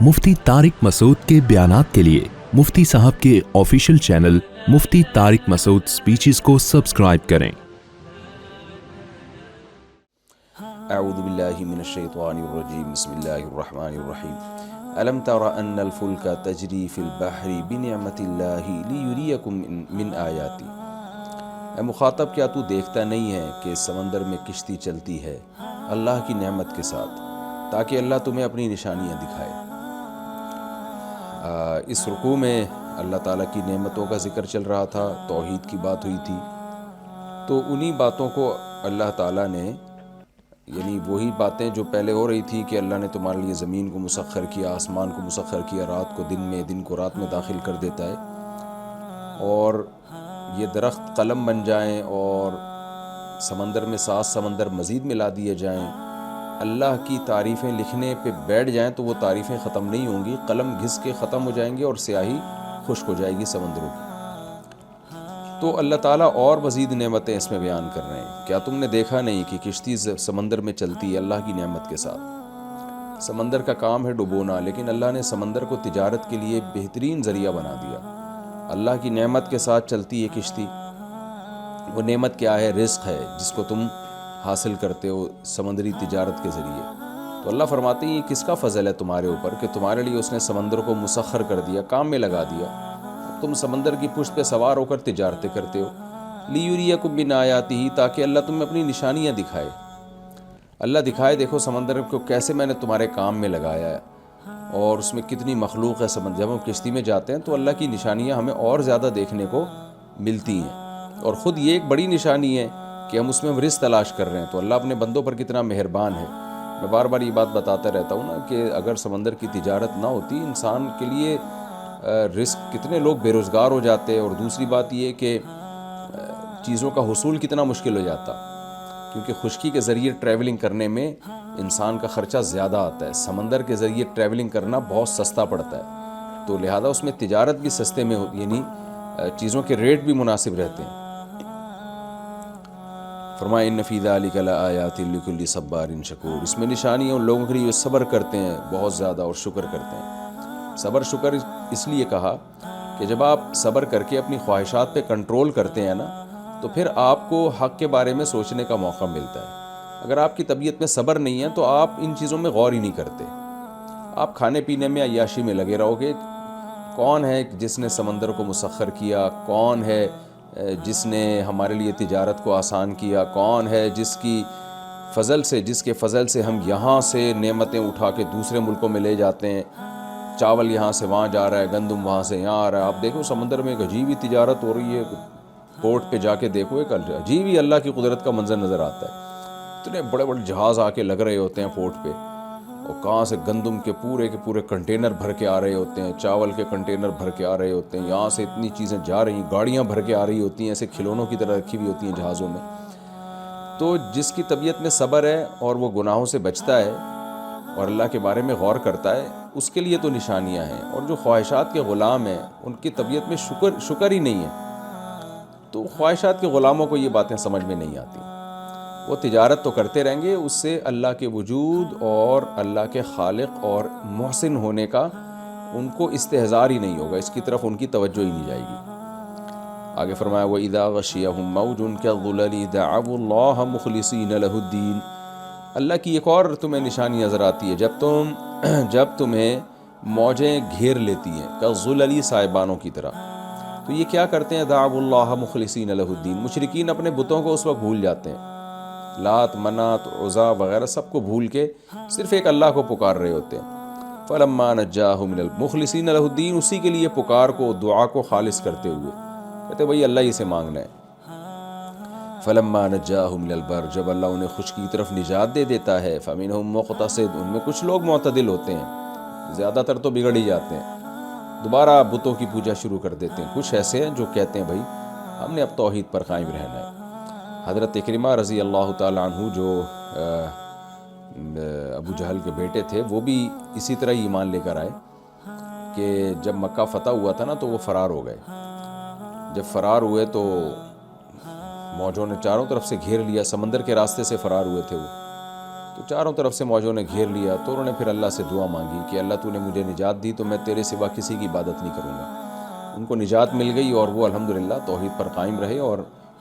मुफ्ती तारिक मसूद के बयानात के लिए मुफ्ती साहब के ऑफिशियल चैनल मुफ्ती तारिक मसूद स्पीचेस को सब्सक्राइब करें। अऊज़ु बिल्लाहि मिनश्शैतानिर्रजीम बिस्मिल्लाहिर्रहमानिर्रहीम अलम तरा अन्नल फुल्का तजरी फिल बहरी बिनिअमतिल्लाहि लियुरियकुम मिन आयाती। ए मुखातब, क्या तू देखता नहीं है कि समंदर में किश्ती चलती है अल्लाह की नेमत के साथ, ताकि अल्लाह तुम्हें अपनी निशानियाँ दिखाए। इस रुकू में अल्लाह ताला की नेमतों का ज़िक्र चल रहा था, तौहीद की बात हुई थी। तो उन्हीं बातों को अल्लाह ताला ने, यानी वही बातें जो पहले हो रही थी कि अल्लाह ने तुम्हारे लिए ज़मीन को मुसख्खर किया, आसमान को मुसख्खर किया, रात को दिन में, दिन को रात में दाखिल कर देता है, और ये दरख्त कलम बन जाएं और समंदर में 7 समंदर मज़ीद मिला दिए जाएं, अल्लाह की तारीफ़ें लिखने पे बैठ जाएं तो वो तारीफ़ें ख़त्म नहीं होंगी, कलम घिस के ख़त्म हो जाएंगे और स्याही खुश्क हो जाएगी समंदरों की। तो अल्लाह ताला और मज़ीद नेमतें इसमें बयान कर रहे हैं। क्या तुमने देखा नहीं कि किश्ती समंदर में चलती है अल्लाह की नेमत के साथ। समंदर का काम है डुबोना, लेकिन अल्लाह ने समंदर को तिजारत के लिए बेहतरीन ज़रिया बना दिया। अल्लाह की नेमत के साथ चलती है किश्ती। वो नेमत क्या है? रिज़्क़ है, जिसको तुम हासिल करते हो समंदरी तिजारत के ज़रिए। तो अल्लाह फरमाते हैं ये किसका फ़ज़ल है तुम्हारे ऊपर कि तुम्हारे लिए उसने समंदर को मुसख्खर कर दिया, काम में लगा दिया। तुम समंदर की पुष्ट पे सवार होकर तिजारतें करते हो। लियुरियकुम मिन आयातिही, ताकि अल्लाह तुम्हें अपनी निशानियाँ दिखाए। अल्लाह दिखाए, देखो समंदर को कैसे मैंने तुम्हारे काम में लगाया है और उसमें कितनी मखलूक है। समंदर जब हम किश्ती में जाते हैं तो अल्लाह की निशानियाँ हमें और ज़्यादा देखने को मिलती हैं, और ख़ुद ये एक बड़ी निशानी है कि हम उसमें रिज़्क़ तलाश कर रहे हैं। तो अल्लाह अपने बंदों पर कितना मेहरबान है। मैं बार बार ये बात बताता रहता हूँ ना कि अगर समंदर की तिजारत ना होती, इंसान के लिए रिस्क, कितने लोग बेरोज़गार हो जाते। और दूसरी बात ये कि चीज़ों का हुसूल कितना मुश्किल हो जाता, क्योंकि खुश्की के ज़रिए ट्रैवलिंग करने में इंसान का ख़र्चा ज़्यादा आता है। समंदर के ज़रिए ट्रैवलिंग करना बहुत सस्ता पड़ता है, तो लिहाजा उसमें तिजारत भी सस्ते में होती, यानी चीज़ों के रेट भी मुनासिब रहते हैं। फरमाया इन्न फ़ी ज़ालिका लआयातिन लिकुल्लि सब्बारिन शकूर। इसमें निशानी है उन लोगों के लिए जो सब्र करते हैं बहुत ज़्यादा और शुक्र करते हैं। सब्र शुक्र इसलिए कहा कि जब आप सब्र करके अपनी ख्वाहिशात पे कंट्रोल करते हैं ना, तो फिर आपको हक़ के बारे में सोचने का मौका मिलता है। अगर आपकी तबीयत में सब्र नहीं है तो आप इन चीज़ों में गौर ही नहीं करते। आप खाने पीने में, अय्याशी में लगे रहोगे। कौन है जिसने समंदर को मुसख्खर किया? कौन है जिसने हमारे लिए तिजारत को आसान किया? कौन है जिसके फ़ज़ल से हम यहाँ से नेमतें उठा के दूसरे मुल्कों में ले जाते हैं? चावल यहाँ से वहाँ जा रहा है, गंदम वहाँ से यहाँ आ रहा है। आप देखो समंदर में एक अजीब ही तिजारत हो रही है। पोर्ट पे जाके देखो, एक अजीब ही अल्लाह की कुदरत का मंजर नज़र आता है। इतने बड़े बड़े जहाज़ आके लग रहे होते हैं पोर्ट पे, और कहाँ से गंदम के पूरे कंटेनर भर के आ रहे होते हैं, चावल के कंटेनर भर के आ रहे होते हैं। यहाँ से इतनी चीज़ें जा रही, गाड़ियाँ भर के आ रही होती हैं, ऐसे खिलौनों की तरह रखी हुई होती हैं जहाज़ों में। तो जिसकी तबीयत में सब्र है और वो गुनाहों से बचता है और अल्लाह के बारे में गौर करता है, उसके लिए तो निशानियाँ हैं। और जो ख्वाहिशात के ग़ुलाम हैं, उनकी तबीयत में शुक्र ही नहीं है, तो ख्वाहिशात के ग़ुलामों को ये बातें समझ में नहीं आती। वो तिजारत तो करते रहेंगे, उससे अल्लाह के वजूद और अल्लाह के खालिक और मोहसिन होने का उनको इस्तेहज़ार ही नहीं होगा, इसकी तरफ उनकी तवज्जो ही नहीं जाएगी। आगे फरमाया व इज़ा गशियहुम मौजुन कज़ुलली दअवुल्लाह मुख़लिसीन लहुद्दीन। अल्लाह की एक और तुम्हें निशानी नज़र आती है, जब तुम्हें मौजें घेर लेती हैं, कज़ुलली साहिबानों की तरह। तो ये क्या करते हैं? दअवुल्लाह मुख़लिसीन लहुद्दीन। मुशरिकीन अपने बुतों को उस वक्त भूल जाते हैं, लात, मनात, उज़ा वगैरह सबको भूल के सिर्फ़ एक अल्लाह को पुकार रहे होते हैं। फ़लम्मा नज्जाहुम मिनल मुख़लिसीन लहुद्दीन, उसी के लिए पुकार को, दुआ को खालिस करते हुए कहते वही अल्लाह ही से मांगना है। फ़लम्मा नज्जाहुम मिनल बर, जब अल्लाह उन्हें खुश्की की तरफ निजात दे देता है, फ़मिनहुम मुक़तसिद, उनमें कुछ लोग मुअतदिल होते हैं, ज़्यादातर तो बिगड़ ही जाते हैं, दोबारा बुतों की पूजा शुरू कर देते हैं। कुछ ऐसे हैं जो कहते हैं भाई हमने अब तौहीद पर कायम रहना है। हज़रत इकरिमा रज़ी अल्लाह ताला अन्हु, जो अबू जहल के बेटे थे, वो भी इसी तरह ही ईमान लेकर आए कि जब मक्का फ़तह हुआ था ना, तो वो फ़रार हो गए। जब फ़रार हुए तो मौजों ने चारों तरफ से घेर लिया, समंदर के रास्ते से फ़रार हुए थे वो। تو چاروں طرف سے موجوں نے گھیر لیا، تو انہوں نے پھر اللہ سے دعا مانگی کہ اللہ تو نے مجھے نجات دی تو میں تیرے سوا کسی کی عبادت نہیں کروں گا۔ ان کو نجات مل گئی اور وہ الحمدللہ توحید پر قائم رہے اور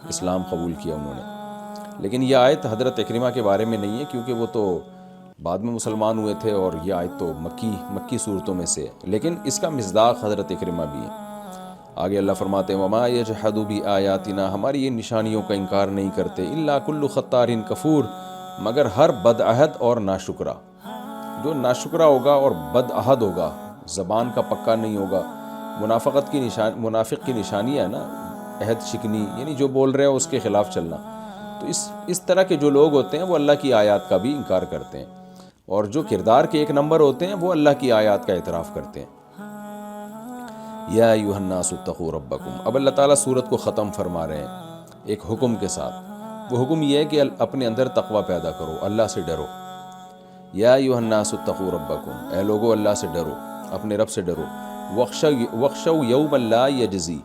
اسلام قبول کیا انہوں نے۔ لیکن یہ آیت حضرت اکرمہ کے بارے میں نہیں ہے، کیونکہ وہ تو بعد میں مسلمان ہوئے تھے اور یہ آیت تو مکی صورتوں میں سے ہے، لیکن اس کا مصداق حضرت اکرمہ بھی ہے۔ آگے اللہ فرماتے ہیں وَمَا يَجْحَدُ بِآيَاتِنَا، ہماری یہ نشانیوں کا انکار نہیں کرتے، إِلَّا كُلُّ خَطَّارٍ کفور، مگر ہر بدعہد اور ناشکرا۔ جو ناشکرا ہوگا اور بدعہد ہوگا، زبان کا پکا نہیں ہوگا، منافق کی نشانی ہے نا عہد شکنی، یعنی جو بول رہے ہو اس کے خلاف چلنا۔ تو اس طرح کے جو لوگ ہوتے ہیں وہ اللہ کی آیات کا بھی انکار کرتے ہیں، اور جو کردار کے ایک نمبر ہوتے ہیں وہ اللہ کی آیات کا اعتراف کرتے ہیں۔ یا ایھا الناس اتقوا ربکم، اب اللہ تعالیٰ سورت کو ختم فرما رہے ہیں ایک حکم کے ساتھ۔ وہ حکم یہ ہے کہ اپنے اندر تقوی پیدا کرو، اللہ سے ڈرو۔ یا ایھا الناس اتقوا ربکم، اے لوگو اللہ سے ڈرو، اپنے رب سے ڈرو۔ واخشوا یوما لا یجزی،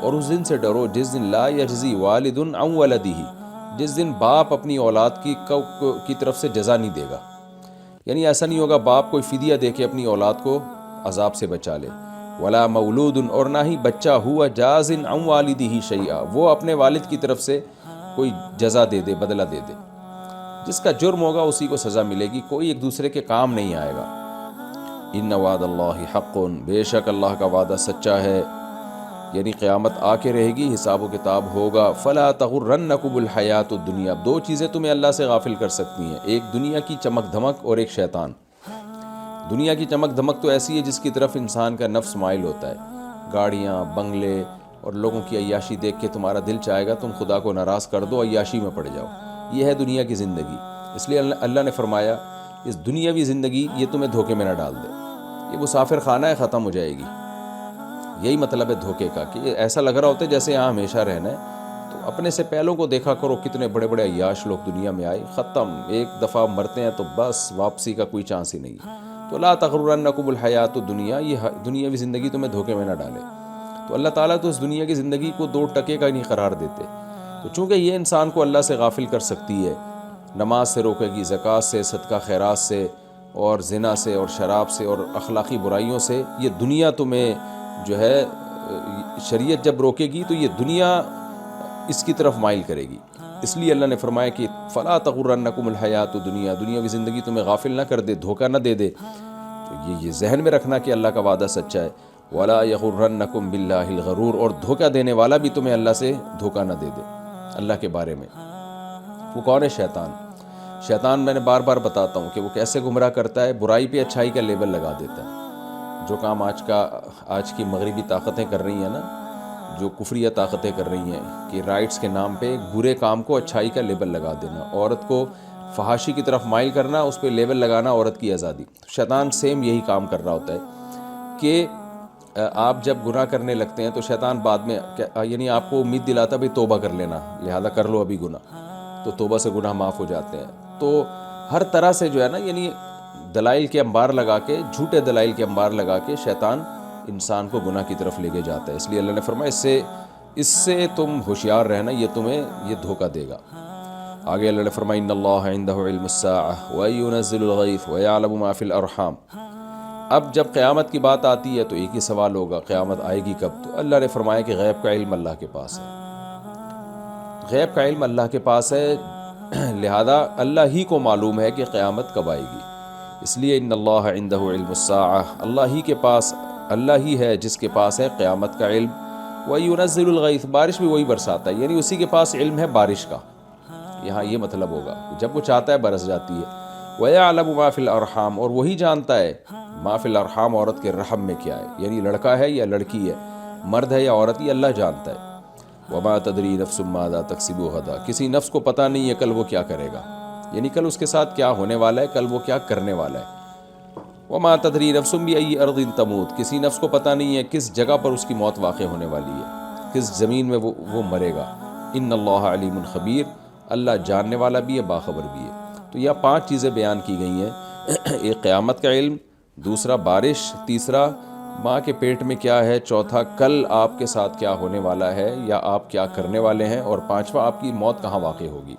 اور اس دن سے ڈرو جس دن لا یجزی والد عن ولدہ، جس دن باپ اپنی اولاد کی طرف سے جزا نہیں دے گا۔ یعنی ایسا نہیں ہوگا باپ کوئی فدیہ دے کے اپنی اولاد کو عذاب سے بچا لے۔ ولا مولود، اور نہ ہی بچہ ہوا جاز عن والدہ شیئا، وہ اپنے والد کی طرف سے کوئی جزا دے دے، بدلہ دے دے۔ جس کا جرم ہوگا اسی کو سزا ملے گی، کوئی ایک دوسرے کے کام نہیں آئے گا۔ ان وعد اللہ حق، بے شک اللہ کا وعدہ سچا ہے، یعنی قیامت آ کے رہے گی، حساب و کتاب ہوگا۔ فلا تغرنکم الحیات الدنیا، دو چیزیں تمہیں اللہ سے غافل کر سکتی ہیں، ایک دنیا کی چمک دھمک اور ایک شیطان۔ دنیا کی چمک دھمک تو ایسی ہے جس کی طرف انسان کا نفس مائل ہوتا ہے، گاڑیاں، بنگلے اور لوگوں کی عیاشی دیکھ کے تمہارا دل چاہے گا تم خدا کو ناراض کر دو، عیاشی میں پڑ جاؤ۔ یہ ہے دنیا کی زندگی، اس لیے اللہ نے فرمایا اس دنیاوی زندگی یہ تمہیں دھوکے میں نہ ڈال دے، یہ مسافر خانہ ہے، ختم ہو جائے گی۔ یہی مطلب ہے دھوکے کا، کہ ایسا لگ رہا ہوتا ہے جیسے یہاں ہمیشہ رہنا ہے۔ تو اپنے سے پہلوں کو دیکھا کرو، کتنے بڑے بڑے عیاش لوگ دنیا میں آئے، ختم، ایک دفعہ مرتے ہیں تو بس واپسی کا کوئی چانس ہی نہیں۔ تو لا تغرنکم الحیات الدنیا، یہ دنیاوی زندگی تمہیں دھوکے میں نہ ڈالے۔ تو اللہ تعالیٰ تو اس دنیا کی زندگی کو دو ٹکے کا نہیں قرار دیتے۔ تو چونکہ یہ انسان کو اللہ سے غافل کر سکتی ہے، نماز سے روکے گی، زکوٰۃ سے، صدقہ خیرات سے، اور زنا سے اور شراب سے اور اخلاقی برائیوں سے، یہ دنیا تمہیں جو ہے شریعت جب روکے گی تو یہ دنیا اس کی طرف مائل کرے گی۔ اس لیے اللہ نے فرمایا کہ فلا تغرنکم الحیات الدنیا، دنیاوی زندگی تمہیں غافل نہ کر دے، دھوکہ نہ دے دے۔ تو یہ ذہن میں رکھنا کہ اللہ کا وعدہ سچا ہے۔ ولا یغرنکم باللہ الغرور، اور دھوکہ دینے والا بھی تمہیں اللہ سے دھوکہ نہ دے دے اللہ کے بارے میں۔ وہ کون ہے؟ شیطان۔ شیطان میں نے بار بار بتاتا ہوں کہ وہ کیسے گمراہ کرتا ہے، برائی پہ اچھائی کا لیبل لگا دیتا ہے۔ جو کام آج کی مغربی طاقتیں کر رہی ہیں نا، جو کفریہ طاقتیں کر رہی ہیں کہ رائٹس کے نام پہ برے کام کو اچھائی کا لیبل لگا دینا، عورت کو فحاشی کی طرف مائل کرنا، اس پہ لیبل لگانا عورت کی آزادی۔ شیطان سیم یہی کام کر رہا ہوتا ہے کہ آپ جب گناہ کرنے لگتے ہیں تو شیطان بعد میں یعنی آپ کو امید دلاتا ہے بھئی توبہ کر لینا، لہذا کر لو ابھی گناہ، تو توبہ سے گناہ معاف ہو جاتے ہیں۔ تو ہر طرح سے جو ہے نا، یعنی دلائل کے انبار لگا کے، جھوٹے دلائل کے انبار لگا کے شیطان انسان کو گناہ کی طرف لے کے جاتا ہے۔ اس لیے اللہ نے فرمایا اس سے تم ہوشیار رہنا، یہ تمہیں یہ دھوکہ دے گا۔ آگے اللہ نے فرمایا ان اللہ عندہ علم الساعۃ وینزل الغیث ویعلم ما فی الارحام۔ اب جب قیامت کی بات آتی ہے تو ایک ہی سوال ہوگا، قیامت آئے گی کب؟ تو اللہ نے فرمایا کہ غیب کا علم اللہ کے پاس ہے، غیب کا علم اللہ کے پاس ہے، لہذا اللہ ہی کو معلوم ہے کہ قیامت کب آئے گی۔ اس لیے ان اللہ عندہ علم الساعۃ، اللہ ہی ہے جس کے پاس ہے قیامت کا علم۔ وَيُنَزِّلُ الْغَيْثَ، بارش بھی وہی برساتا ہے، یعنی اسی کے پاس علم ہے بارش کا، یہاں یہ مطلب ہوگا، جب وہ چاہتا ہے برس جاتی ہے۔ وَيَعْلَمُ مَا فِي الْأَرْحَامِ، اور وہی جانتا ہے مَا فِي الْأَرْحَامِ، عورت کے رحم میں کیا ہے، یعنی لڑکا ہے یا لڑکی ہے، مرد ہے یا عورت، یہ اللہ جانتا ہے۔ وَمَا تَدْرِي نَفْسٌ مَاذَا تَكْسِبُ غَدًا، کسی نفس کو پتہ نہیں ہے کل وہ کیا کرے گا، یعنی کل اس کے ساتھ کیا ہونے والا ہے، کل وہ کیا کرنے والا ہے۔ وَمَا تَدْرِي نَفْسٌ بِأَيِّ أَرْضٍ تَمُوتُ، کسی نفس کو پتہ نہیں ہے کس جگہ پر اس کی موت واقع ہونے والی ہے، کس زمین میں وہ مرے گا۔ ان اللہ علیم خبیر، اللہ جاننے والا بھی ہے، باخبر بھی ہے۔ تو یہ 5 چیزیں بیان کی گئی ہیں، ایک قیامت کا علم، دوسرا بارش، تیسرا ماں کے پیٹ میں کیا ہے، چوتھا کل آپ کے ساتھ کیا ہونے والا ہے یا آپ کیا کرنے والے ہیں، اور 5واں آپ کی موت کہاں واقع ہوگی۔